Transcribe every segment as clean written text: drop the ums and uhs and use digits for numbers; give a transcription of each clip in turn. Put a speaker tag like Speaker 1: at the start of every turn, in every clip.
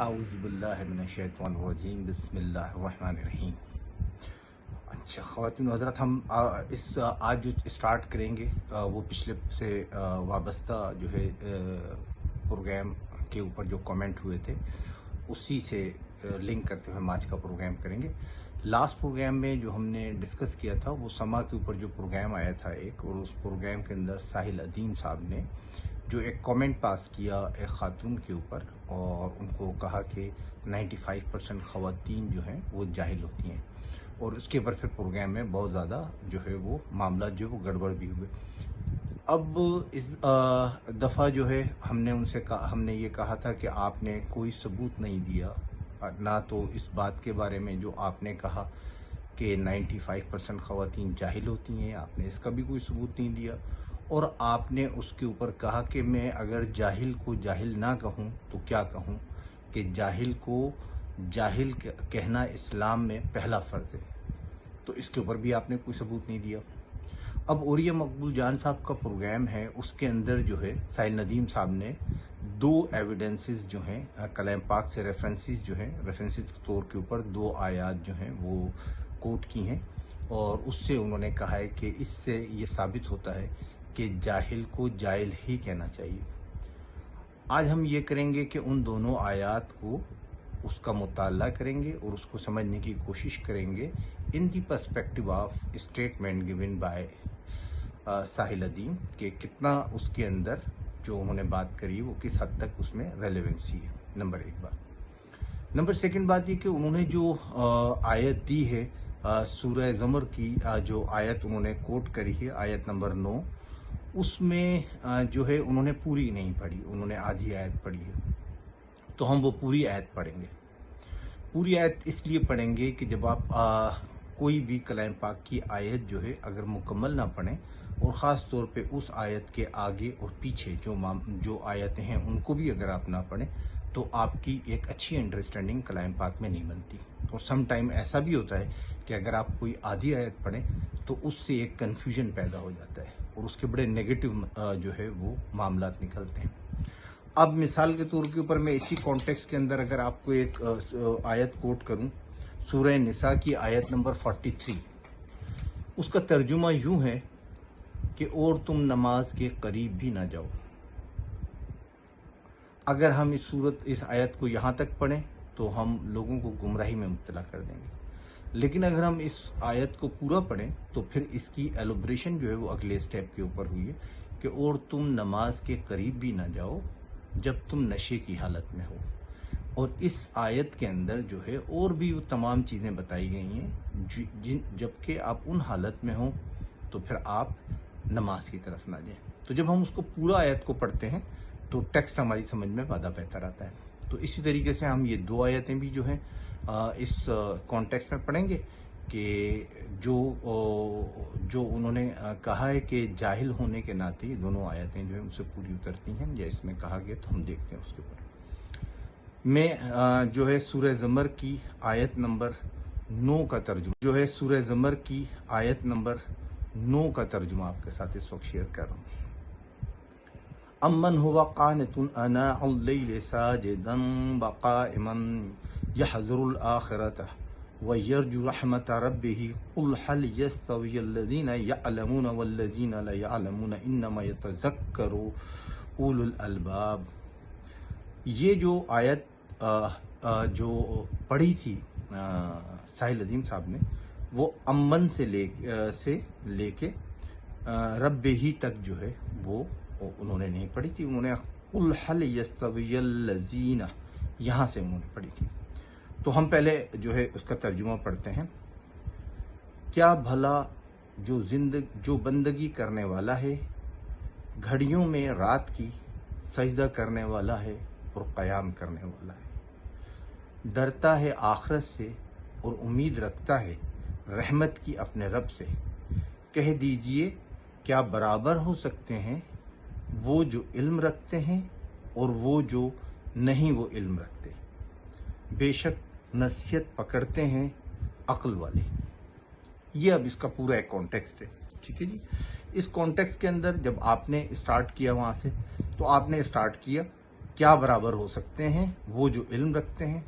Speaker 1: اعوذ باللہ من الشیطان الرجیم بسم اللہ الرحمن الرحیم۔ اچھا خواتین و حضرات، ہم آج جو اسٹارٹ کریں گے وہ پچھلے سے وابستہ جو ہے پروگرام کے اوپر جو کامنٹ ہوئے تھے اسی سے لنک کرتے ہوئے ہم آج کا پروگرام کریں گے۔ لاسٹ پروگرام میں جو ہم نے ڈسکس کیا تھا وہ سما کے اوپر جو پروگرام آیا تھا ایک، اور اس پروگرام کے اندر ساحل ادیم صاحب نے جو ایک کامنٹ پاس کیا ایک خاتون کے اوپر، اور ان کو کہا کہ 95% خواتین جو ہیں وہ جاہل ہوتی ہیں، اور اس کے اوپر پھر پروگرام میں بہت زیادہ جو ہے وہ معاملات جو وہ گڑبڑ بھی ہوئے۔ اب اس دفعہ جو ہے ہم نے ان سے ہم نے یہ کہا تھا کہ آپ نے کوئی ثبوت نہیں دیا، نہ تو اس بات کے بارے میں جو آپ نے کہا کہ 95% خواتین جاہل ہوتی ہیں، آپ نے اس کا بھی کوئی ثبوت نہیں دیا، اور آپ نے اس کے اوپر کہا کہ میں اگر جاہل کو جاہل نہ کہوں تو کیا کہوں، کہ جاہل کو جاہل کہنا اسلام میں پہلا فرض ہے، تو اس کے اوپر بھی آپ نے کوئی ثبوت نہیں دیا۔ اب اوریہ مقبول جان صاحب کا پروگرام ہے، اس کے اندر جو ہے ساحل ندیم صاحب نے 2 ایویڈنسز جو ہیں کلام پاک سے ریفرنسز جو ہیں، ریفرنسز کے طور کے اوپر 2 آیات جو ہیں وہ کوٹ کی ہیں، اور اس سے انہوں نے کہا ہے کہ اس سے یہ ثابت ہوتا ہے کہ جاہل کو جاہل ہی کہنا چاہیے۔ آج ہم یہ کریں گے کہ ان دونوں آیات کو اس کا مطالعہ کریں گے اور اس کو سمجھنے کی کوشش کریں گے in the perspective of statement given by Sahil Adeem, کہ کتنا اس کے اندر جو انہوں نے بات کری وہ کس حد تک اس میں ریلیونسی ہے، نمبر 1 بات۔ نمبر 2 بات یہ کہ انہوں نے جو آیت دی ہے سورہ زمر کی، جو آیت انہوں نے کوٹ کری ہے آیت نمبر 9، اس میں جو ہے انہوں نے پوری نہیں پڑھی، انہوں نے آدھی آیت پڑھی ہے، تو ہم وہ پوری آیت پڑھیں گے۔ پوری آیت اس لیے پڑھیں گے کہ جب آپ کوئی بھی کلام پاک کی آیت جو ہے اگر مکمل نہ پڑھیں، اور خاص طور پہ اس آیت کے آگے اور پیچھے جو آیتیں ہیں ان کو بھی اگر آپ نہ پڑھیں، تو آپ کی ایک اچھی انڈرسٹینڈنگ کلام پاک میں نہیں بنتی۔ اور سم ٹائم ایسا بھی ہوتا ہے کہ اگر آپ کوئی آدھی آیت پڑھیں تو اس سے ایک کنفیوژن پیدا ہو جاتا ہے، اور اس کے بڑے نیگیٹو جو ہے وہ معاملات نکلتے ہیں۔ اب مثال کے طور کے اوپر میں اسی کانٹیکس کے اندر اگر آپ کو ایک آیت کوٹ کروں، سورہ نساء کی آیت نمبر 43، اس کا ترجمہ یوں ہے کہ اور تم نماز کے قریب بھی نہ جاؤ۔ اگر ہم اس آیت کو یہاں تک پڑھیں تو ہم لوگوں کو گمراہی میں مبتلا کر دیں گے، لیکن اگر ہم اس آیت کو پورا پڑھیں تو پھر اس کی ایلوبریشن جو ہے وہ اگلے سٹیپ کے اوپر ہوئی ہے کہ اور تم نماز کے قریب بھی نہ جاؤ جب تم نشے کی حالت میں ہو۔ اور اس آیت کے اندر جو ہے اور بھی وہ تمام چیزیں بتائی گئی ہیں، جبکہ آپ ان حالت میں ہوں تو پھر آپ نماز کی طرف نہ جائیں۔ تو جب ہم اس کو پورا آیت کو پڑھتے ہیں تو ٹیکسٹ ہماری سمجھ میں زیادہ بہتر آتا ہے۔ تو اسی طریقے سے ہم یہ 2 آیتیں بھی جو ہیں اس کانٹیکسٹ میں پڑھیں گے کہ جو انہوں نے کہا ہے کہ جاہل ہونے کے ناطے یہ دونوں آیتیں جو ہیں ان سے پوری اترتی ہیں، یا اس میں کہا گیا، تو ہم دیکھتے ہیں اس کے اوپر۔ میں جو ہے سورہ زمر کی آیت نمبر 9 کا ترجمہ آپ کے ساتھ اس وقت شیئر کر رہا ہوں۔ امن هو قانت آناء اللیل ساجدا وقائما يحذر الآخرة ويرجو رحمة ربه قل هل يستوي الذين يعلمون والذين لا يعلمون انما يتذكر اولو الالباب۔ یہ جو آیت جو پڑھی تھی ساحل ادیم صاحب نے، وہ امن سے لے کے رب ہی تک جو ہے وہ انہوں نے نہیں پڑھی تھی، انہوں نے قل هل يستوي الذين یہاں سے انہوں نے پڑھی تھی۔ تو ہم پہلے جو ہے اس کا ترجمہ پڑھتے ہیں۔ کیا بھلا جو بندگی کرنے والا ہے گھڑیوں میں رات کی، سجدہ کرنے والا ہے اور قیام کرنے والا ہے، ڈرتا ہے آخرت سے اور امید رکھتا ہے رحمت کی اپنے رب سے، کہہ دیجئے کیا برابر ہو سکتے ہیں وہ جو علم رکھتے ہیں اور وہ جو نہیں وہ علم رکھتے، بے شک نصیحت پکڑتے ہیں عقل والے۔ یہ اب اس کا پورا ایک کانٹیکسٹ ہے، ٹھیک ہے جی۔ اس کانٹیکسٹ کے اندر جب آپ نے اسٹارٹ کیا وہاں سے، تو آپ نے اسٹارٹ کیا کیا برابر ہو سکتے ہیں؟ وہ جو علم رکھتے ہیں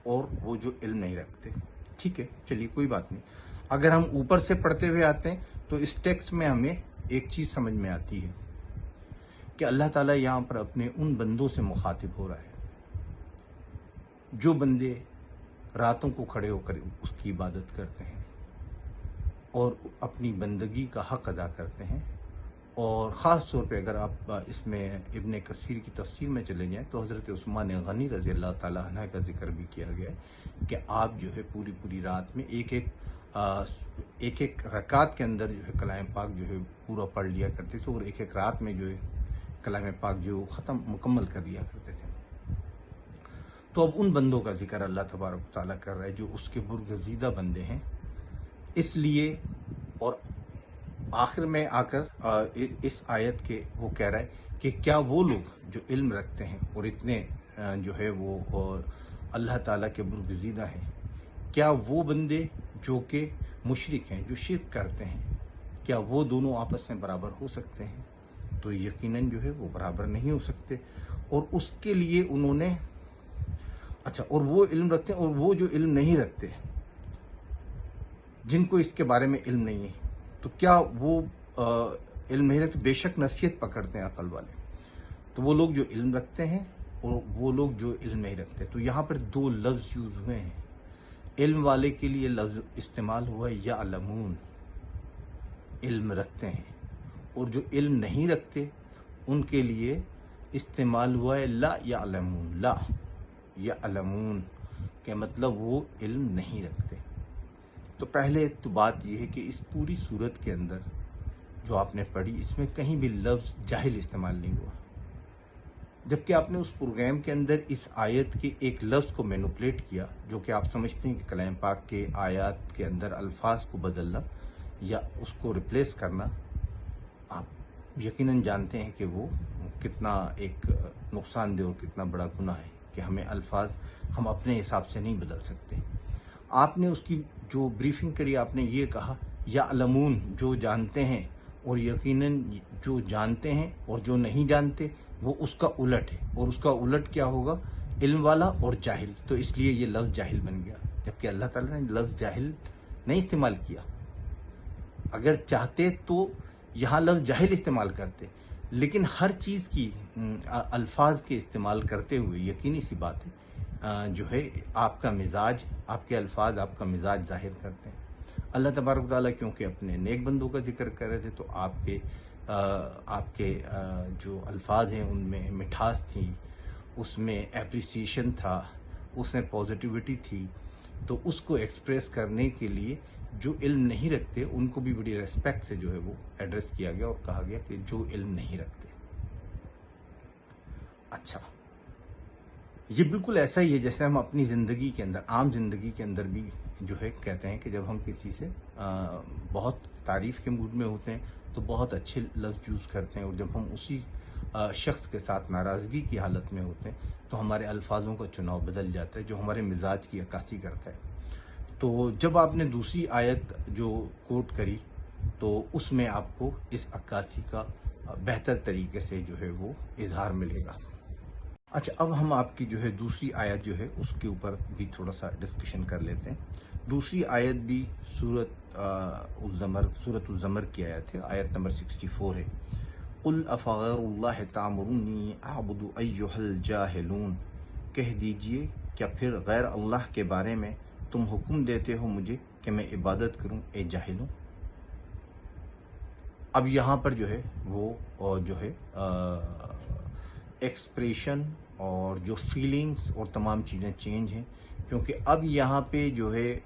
Speaker 1: اور وہ جو علم نہیں رکھتے. ٹھیک ہے، چلیے کوئی بات نہیں. اگر ہم اوپر سے پڑھتے ہوئے آتے ہیں تو اس ٹیکسٹ میں ہمیں ایک چیز سمجھ میں آتی ہے کہ اللہ تعالیٰ یہاں پر اپنے ان بندوں سے مخاطب ہو رہا ہے جو بندے راتوں کو کھڑے ہو کر اس کی عبادت کرتے ہیں اور اپنی بندگی کا حق ادا کرتے ہیں. اور خاص طور پہ اگر آپ اس میں ابن کثیر کی تفسیر میں چلے جائیں تو حضرت عثمان غنی رضی اللہ تعالیٰ عنہ کا ذکر بھی کیا گیا ہے کہ آپ جو ہے پوری رات میں ایک رکعت کے اندر جو ہے کلام پاک جو ہے پورا پڑھ لیا کرتے تھے اور ایک رات میں جو ہے کلام پاک جو مکمل کر لیا کرتے تھے. تو اب ان بندوں کا ذکر اللہ تبارک و تعالیٰ کر رہا ہے جو اس کے برگزیدہ بندے ہیں. اس لیے اور آخر میں آ کر اس آیت کے وہ کہہ رہا ہے کہ کیا وہ لوگ جو علم رکھتے ہیں اور اتنے جو ہے وہ اور اللہ تعالیٰ کے برگزیدہ ہیں، کیا وہ بندے جو کہ مشرک ہیں، جو شرک کرتے ہیں، کیا وہ دونوں آپس میں برابر ہو سکتے ہیں؟ تو یقیناً جو ہے وہ برابر نہیں ہو سکتے. اور اس کے لیے انہوں نے اور وہ علم رکھتے ہیں اور وہ جو علم نہیں رکھتے، جن کو اس کے بارے میں علم نہیں ہے، تو کیا وہ علم نہیں رکھتے؟ بے شک نصیحت پکڑتے ہیں عقل والے. تو وہ لوگ جو علم رکھتے ہیں اور وہ لوگ جو علم نہیں رکھتے. تو یہاں پر دو لفظ یوز ہوئے ہیں. علم والے کے لیے لفظ استعمال ہوا ہے یعلمون، علم رکھتے ہیں، اور جو علم نہیں رکھتے ان کے لیے استعمال ہوا ہے لا یعلمون. لا یعلمون کہ مطلب وہ علم نہیں رکھتے. تو پہلے تو بات یہ ہے کہ اس پوری صورت کے اندر جو آپ نے پڑھی اس میں کہیں بھی لفظ جاہل استعمال نہیں ہوا، جبکہ آپ نے اس پروگرام کے اندر اس آیت کے ایک لفظ کو مینوپلیٹ کیا جو کہ آپ سمجھتے ہیں کہ کلام پاک کے آیات کے اندر الفاظ کو بدلنا یا اس کو ریپلیس کرنا، آپ یقیناً جانتے ہیں کہ وہ کتنا ایک نقصان دہ اور کتنا بڑا گناہ ہے کہ ہمیں الفاظ ہم اپنے حساب سے نہیں بدل سکتے. آپ نے اس کی جو بریفنگ کری، آپ نے یہ کہا یعلمون جو جانتے ہیں، اور یقیناً جو جانتے ہیں اور جو نہیں جانتے وہ اس کا الٹ ہے. اور اس کا الٹ کیا ہوگا؟ علم والا اور جاہل. تو اس لیے یہ لفظ جاہل بن گیا، جبکہ اللہ تعالیٰ نے لفظ جاہل نہیں استعمال کیا. اگر چاہتے تو یہاں لفظ جاہل استعمال کرتے، لیکن ہر چیز کی الفاظ کے استعمال کرتے ہوئے یقینی سی بات ہے جو ہے آپ کا مزاج، آپ کے الفاظ آپ کا مزاج ظاہر کرتے ہیں. اللہ تبارک تعالیٰ کیونکہ اپنے نیک بندوں کا ذکر کر رہے تھے تو آپ کے جو الفاظ ہیں ان میں مٹھاس تھی، اس میں اپریسیشن تھا، اس میں پازیٹیوٹی تھی. تو اس کو ایکسپریس کرنے کے لیے جو علم نہیں رکھتے ان کو بھی بڑی ریسپیکٹ سے جو ہے وہ ایڈریس کیا گیا اور کہا گیا کہ جو علم نہیں رکھتے. اچھا، یہ بالکل ایسا ہی ہے جیسے ہم اپنی زندگی کے اندر، عام زندگی کے اندر بھی جو ہے کہتے ہیں کہ جب ہم کسی سے بہت تعریف کے موڈ میں ہوتے ہیں تو بہت اچھے لفظ یوز کرتے ہیں، اور جب ہم اسی شخص کے ساتھ ناراضگی کی حالت میں ہوتے ہیں تو ہمارے الفاظوں کا چناؤ بدل جاتا ہے جو ہمارے مزاج کی عکاسی کرتا ہے. تو جب آپ نے دوسری آیت جو کوٹ کری تو اس میں آپ کو اس عکاسی کا بہتر طریقے سے جو ہے وہ اظہار ملے گا. اچھا، اب ہم آپ کی جو ہے دوسری آیت جو ہے اس کے اوپر بھی تھوڑا سا ڈسکشن کر لیتے ہیں. دوسری آیت بھی سورۃ الزمر کی آیت ہے، آیت نمبر 64 ہے. قل افغیر اللہ تعمرونی اعبد ایھا الجاہلون، کہہ دیجئے کیا پھر غیر اللہ کے بارے میں تم حکم دیتے ہو مجھے کہ میں عبادت کروں اے جاہلوں. اب یہاں پر جو ہے وہ جو ہے ایکسپریشن اور جو فیلنگز اور تمام چیزیں چینج ہیں، کیونکہ اب یہاں پہ جو ہے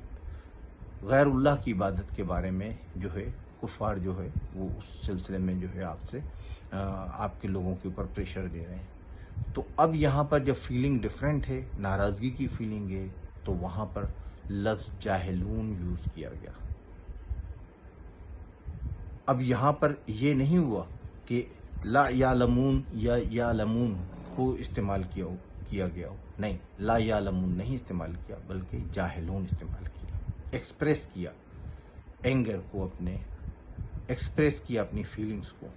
Speaker 1: غیر اللہ کی عبادت کے بارے میں جو ہے کفار جو ہے وہ اس سلسلے میں جو ہے آپ سے آپ کے لوگوں کے اوپر پریشر دے رہے ہیں. تو اب یہاں پر جب فیلنگ ڈیفرنٹ ہے، ناراضگی کی فیلنگ ہے، تو وہاں پر لفظ جاہلون یوز کیا گیا. اب یہاں پر یہ نہیں ہوا کہ لا یعلمون یا یعلمون کو استعمال کیا گیا ہو، نہیں، لا یعلمون نہیں استعمال کیا بلکہ جاہلون استعمال کیا. ایکسپریس کیا اینگر کو، ایکسپریس کیا اپنی فیلنگز کو.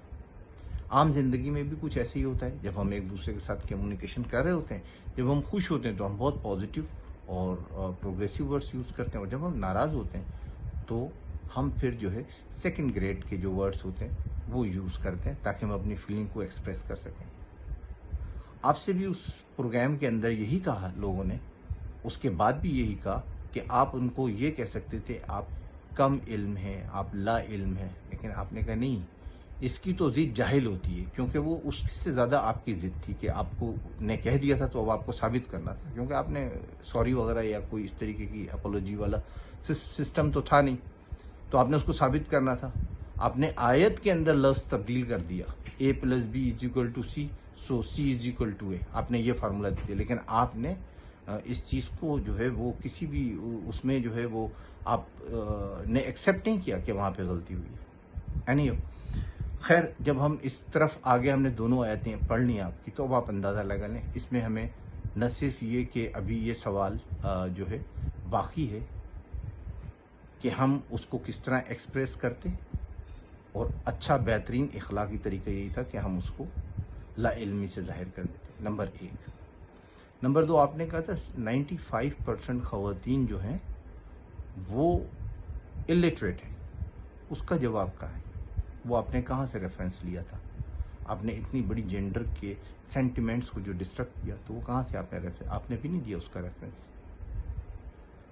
Speaker 1: عام زندگی میں بھی کچھ ایسے ہی ہوتا ہے. جب ہم ایک دوسرے کے ساتھ کمیونیکیشن کر رہے ہوتے ہیں، جب ہم خوش ہوتے ہیں تو ہم بہت پازیٹیو اور پروگریسو ورڈس یوز کرتے ہیں، اور جب ہم ناراض ہوتے ہیں تو ہم پھر جو ہے سیکنڈ گریڈ کے جو ورڈس ہوتے ہیں وہ یوز کرتے ہیں تاکہ ہم اپنی فیلنگ کو ایکسپریس کر سکیں. آپ سے بھی اس پروگرام کے اندر یہی کہا لوگوں نے، اس کے بعد بھی یہی کہا کہ آپ ان کو یہ کہہ سکتے تھے آپ کم علم ہیں، آپ لا علم ہیں، لیکن آپ نے کہا نہیں، اس کی تو ضد جاہل ہوتی ہے، کیونکہ وہ اس سے زیادہ آپ کی ضد تھی کہ آپ کو نے کہہ دیا تھا تو اب آپ کو ثابت کرنا تھا، کیونکہ آپ نے سوری وغیرہ یا کوئی اس طریقے کی اپولوجی والا سسٹم تو تھا نہیں، تو آپ نے اس کو ثابت کرنا تھا. آپ نے آیت کے اندر لفظ تبدیل کر دیا، A+B=C، سو C=A. آپ نے یہ فارمولہ دیا، لیکن آپ نے اس چیز کو جو ہے وہ کسی بھی اس میں جو ہے وہ آپ نے ایکسیپٹ نہیں کیا کہ وہاں پہ غلطی ہوئی ہے. اینی خیر، جب ہم اس طرف آگے ہم نے دونوں آیتیں پڑھ لیں آپ کی، تو اب آپ اندازہ لگا لیں اس میں ہمیں نہ صرف یہ کہ ابھی یہ سوال جو ہے باقی ہے کہ ہم اس کو کس طرح ایکسپریس کرتے، اور اچھا بہترین اخلاقی طریقہ یہی تھا کہ ہم اس کو لا علمی سے ظاہر کر دیتے. نمبر 1. نمبر 2، آپ نے کہا تھا 95% خواتین جو ہیں وہ الٹریٹ ہیں. اس کا جواب کہاں ہے؟ وہ آپ نے کہاں سے ریفرنس لیا تھا؟ آپ نے اتنی بڑی جینڈر کے سینٹیمنٹس کو جو ڈسٹرکٹ کیا، تو وہ کہاں سے آپ نے بھی نہیں دیا اس کا ریفرنس.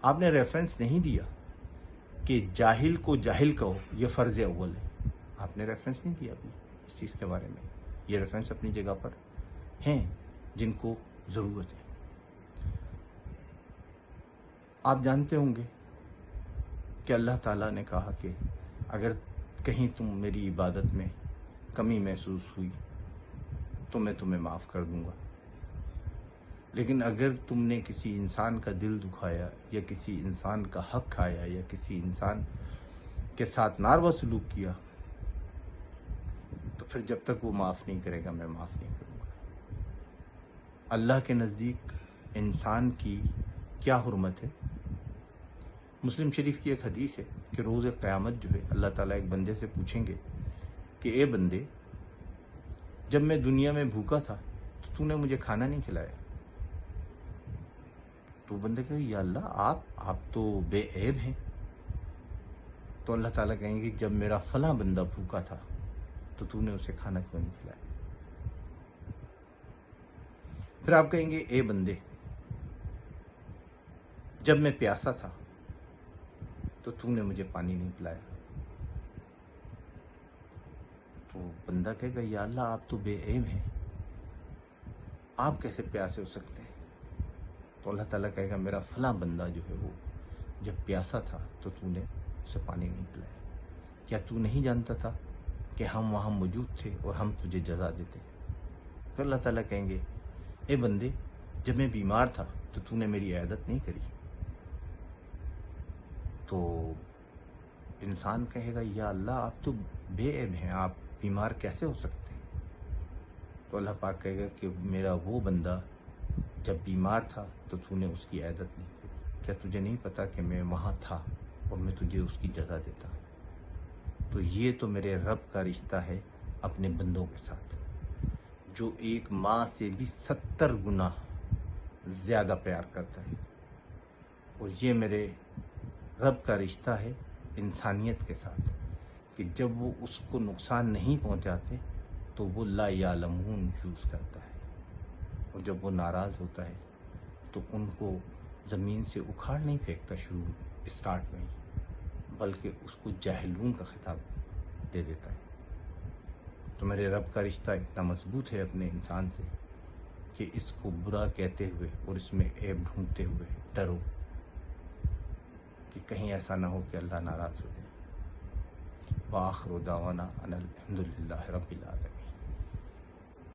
Speaker 1: آپ نے ریفرنس نہیں دیا کہ جاہل کو جاہل کہو یہ فرض اول ہے. آپ نے ریفرنس نہیں دیا ابھی اس چیز کے بارے میں. یہ ریفرنس اپنی جگہ پر ہیں جن کو ضرورت ہے. آپ جانتے ہوں گے کہ اللہ تعالیٰ نے کہا کہ اگر کہیں تم میری عبادت میں کمی محسوس ہوئی تو میں تمہیں معاف کر دوں گا، لیکن اگر تم نے کسی انسان کا دل دکھایا یا کسی انسان کا حق کھایا یا کسی انسان کے ساتھ ناروا سلوک کیا تو پھر جب تک وہ معاف نہیں کرے گا میں معاف نہیں کروں گا. اللہ کے نزدیک انسان کی کیا حرمت ہے؟ مسلم شریف کی ایک حدیث ہے کہ روز قیامت جو ہے اللہ تعالیٰ ایک بندے سے پوچھیں گے کہ اے بندے، جب میں دنیا میں بھوکا تھا تو نے مجھے کھانا نہیں کھلایا. تو بندے کہے یا اللہ آپ تو بے عیب ہیں. تو اللہ تعالیٰ کہیں گے جب میرا فلاں بندہ بھوکا تھا تو نے اسے کھانا کیوں نہیں کھلایا. پھر آپ کہیں گے اے بندے، جب میں پیاسا تھا تو نے مجھے پانی نہیں پلایا. تو بندہ کہے گا یا اللہ آپ تو بے عیب ہیں، آپ کیسے پیاسے ہو سکتے ہیں. تو اللہ تعالیٰ کہے گا میرا فلاں بندہ جو ہے وہ جب پیاسا تھا تو نے اسے پانی نہیں پلایا. کیا تو نہیں جانتا تھا کہ ہم وہاں موجود تھے اور ہم تجھے جزا دیتے؟ پھر اللہ تعالیٰ کہیں گے اے بندے، جب میں بیمار تھا تو نے میری عیادت نہیں کری. تو انسان کہے گا یا اللہ آپ تو بے عیب ہیں، آپ بیمار کیسے ہو سکتے ہیں. تو اللہ پاک کہے گا کہ میرا وہ بندہ جب بیمار تھا تو نے اس کی عیادت نہیں کی. کیا تجھے نہیں پتا کہ میں وہاں تھا اور میں تجھے اس کی جزا دیتا. تو یہ تو میرے رب کا رشتہ ہے اپنے بندوں کے ساتھ، جو ایک ماں سے بھی 70 گنا زیادہ پیار کرتا ہے. اور یہ میرے رب کا رشتہ ہے انسانیت کے ساتھ کہ جب وہ اس کو نقصان نہیں پہنچاتے تو وہ لا یعلمون یوز کرتا ہے، اور جب وہ ناراض ہوتا ہے تو ان کو زمین سے اکھاڑ نہیں پھینکتا اسٹارٹ میں ہی، بلکہ اس کو جاہلون کا خطاب دے دیتا ہے. تو میرے رب کا رشتہ اتنا مضبوط ہے اپنے انسان سے کہ اس کو برا کہتے ہوئے اور اس میں عیب ڈھونڈتے ہوئے ڈرو کہ کہیں ایسا نہ ہو کہ اللہ ناراض ہو جائے. وآخر دعوانا ان الحمد للہ رب العالمین.